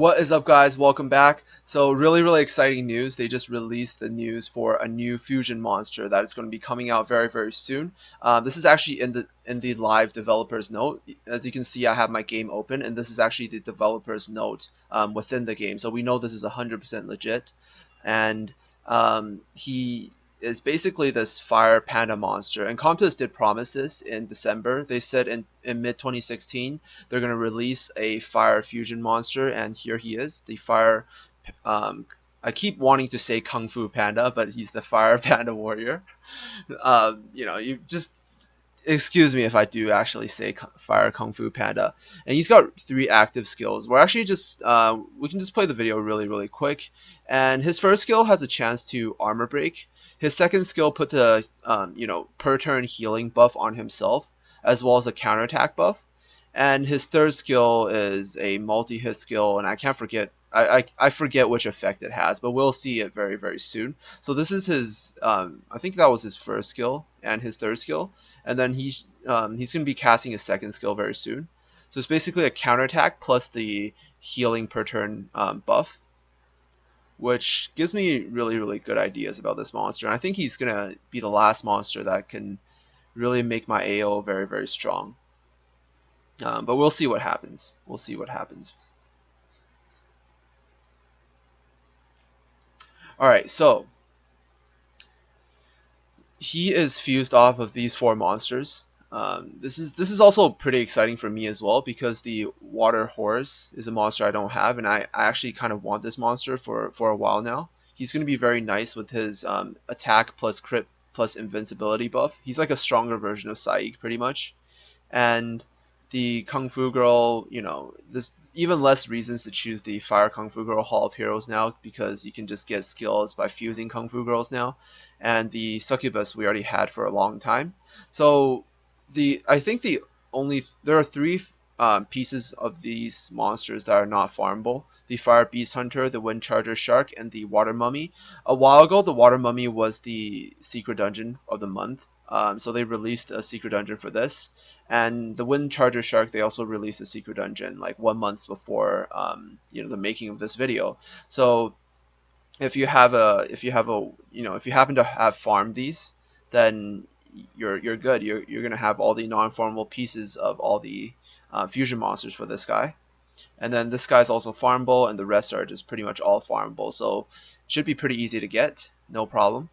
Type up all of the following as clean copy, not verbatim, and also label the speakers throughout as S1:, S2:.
S1: What is up, guys? Welcome back. So really exciting news. They just released the news for a new fusion monster that is going to be coming out very soon. This is actually in the live developers note. As you can see, I have my game open, and this is actually the developers note within the game. So we know this is 100% legit, and he is basically this fire panda monster. And Comtus did promise this in December. They said in mid 2016 they're going to release a fire fusion monster, and here he is, the fire. Um, I keep wanting to say Kung Fu Panda, but he's the fire panda warrior. You just excuse me if I do actually say Fire Kung Fu Panda. And he's got 3 active skills. We're actually just we can just play the video really quick. And his first skill has a chance to armor break. His second skill puts a per turn healing buff on himself, as well as a counterattack buff. And his third skill is a multi-hit skill, and I can't forget. I forget which effect it has, but we'll see it very soon. So this is his. I think that was his first skill and his third skill, and then he's going to be casting his second skill very soon. So it's basically a counterattack plus the healing per turn buff, which gives me really good ideas about this monster. And I think he's going to be the last monster that can really make my AO very strong. But we'll see what happens. We'll see what happens. Alright, so he is fused off of these 4 monsters. This is also pretty exciting for me as well, because the water horse is a monster I don't have, and I actually kind of want this monster for a while now. He's going to be very nice with his attack plus crit plus invincibility buff. He's like a stronger version of Saik pretty much. And the Kung Fu Girl, there's even less reasons to choose the Fire Kung Fu Girl Hall of Heroes now, because you can just get skills by fusing Kung Fu Girls now. And the Succubus we already had for a long time. So I think there are 3 pieces of these monsters that are not farmable: the Fire Beast Hunter, the Wind Charger Shark, and the Water Mummy. A while ago, the Water Mummy was the secret dungeon of the month. So they released a secret dungeon for this, and the Wind Charger Shark, they also released a secret dungeon like 1 month before the making of this video. So if you happen to have farmed these, then you're good. You're gonna have all the non-farmable pieces of all the fusion monsters for this guy. And then this guy's also farmable, and the rest are just pretty much all farmable. So it should be pretty easy to get, no problem.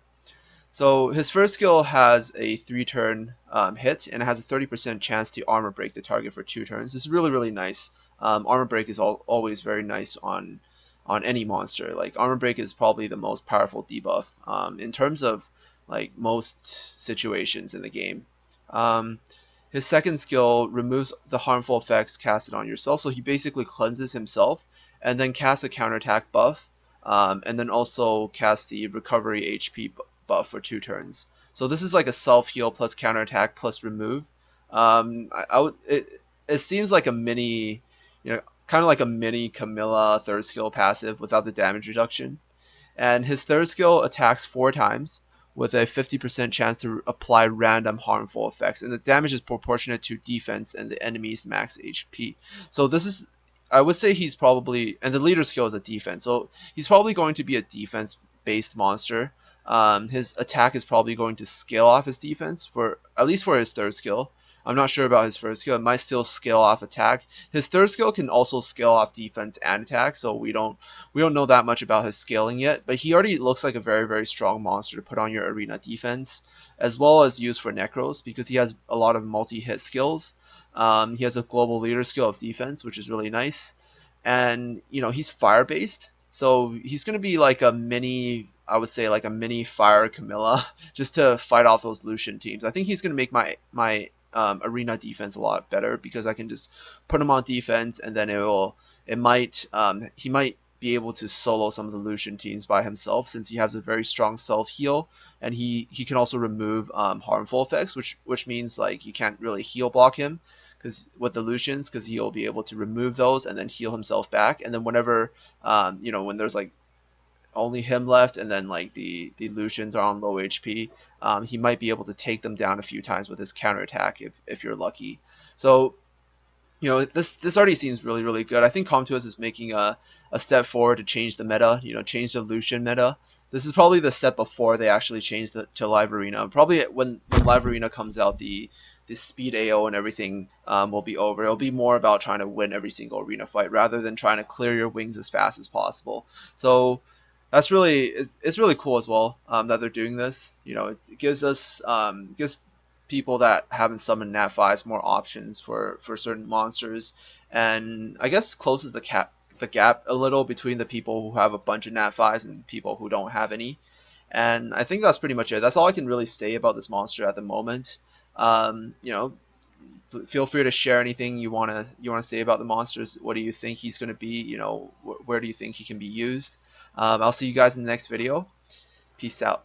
S1: So his first skill has a 3-turn hit, and it has a 30% chance to armor break the target for 2 turns. This is really nice. Armor break is always very nice on any monster. Like, armor break is probably the most powerful debuff in terms of like most situations in the game. His second skill removes the harmful effects casted on yourself, so he basically cleanses himself and then casts a counterattack buff, and then also casts the recovery HP buff for 2 turns. So this is like a self-heal plus counterattack plus remove. It seems like a mini, kind of like a mini CAMILLA third skill passive without the damage reduction. And his third skill attacks 4 times with a 50% chance to apply random harmful effects, and the damage is proportionate to defense and the enemy's max HP. So this is, I would say he's probably, and the leader skill is a defense, so he's probably going to be a defense-based monster. His attack is probably going to scale off his defense, for at least for his third skill. I'm not sure about his first skill. It might still scale off attack. His third skill can also scale off defense and attack, so we don't know that much about his scaling yet. But he already looks like a very strong monster to put on your arena defense, as well as use for Necros, because he has a lot of multi-hit skills. He has a global leader skill of defense, which is really nice. And he's fire based, so he's going to be like a mini, I would say like a mini fire Camilla, just to fight off those Lucian teams. I think he's going to make my arena defense a lot better, because I can just put him on defense, and then he might be able to solo some of the Lucian teams by himself, since he has a very strong self heal, and he can also remove harmful effects, which means like you can't really heal block him because with the Lucians, because he'll be able to remove those and then heal himself back. And then whenever when there's like only him left, and then like the Lucians are on low HP, he might be able to take them down a few times with his counterattack if you're lucky. So you know, this already seems really good. I think Com2uS is making a step forward to change the meta, you know, change the Lucian meta. This is probably the step before they actually change to Live Arena. Probably when Live Arena comes out, the speed AO and everything will be over. It'll be more about trying to win every single arena fight rather than trying to clear your wings as fast as possible. So that's really it's really cool as well that they're doing this. You know, it gives us gives people that haven't summoned Nat 5s more options for certain monsters, and I guess closes the gap a little between the people who have a bunch of Nat 5s and people who don't have any. And I think that's pretty much it. That's all I can really say about this monster at the moment. You know, feel free to share anything you wanna say about the monsters. What do you think he's gonna be? You know, where do you think he can be used? I'll see you guys in the next video. Peace out.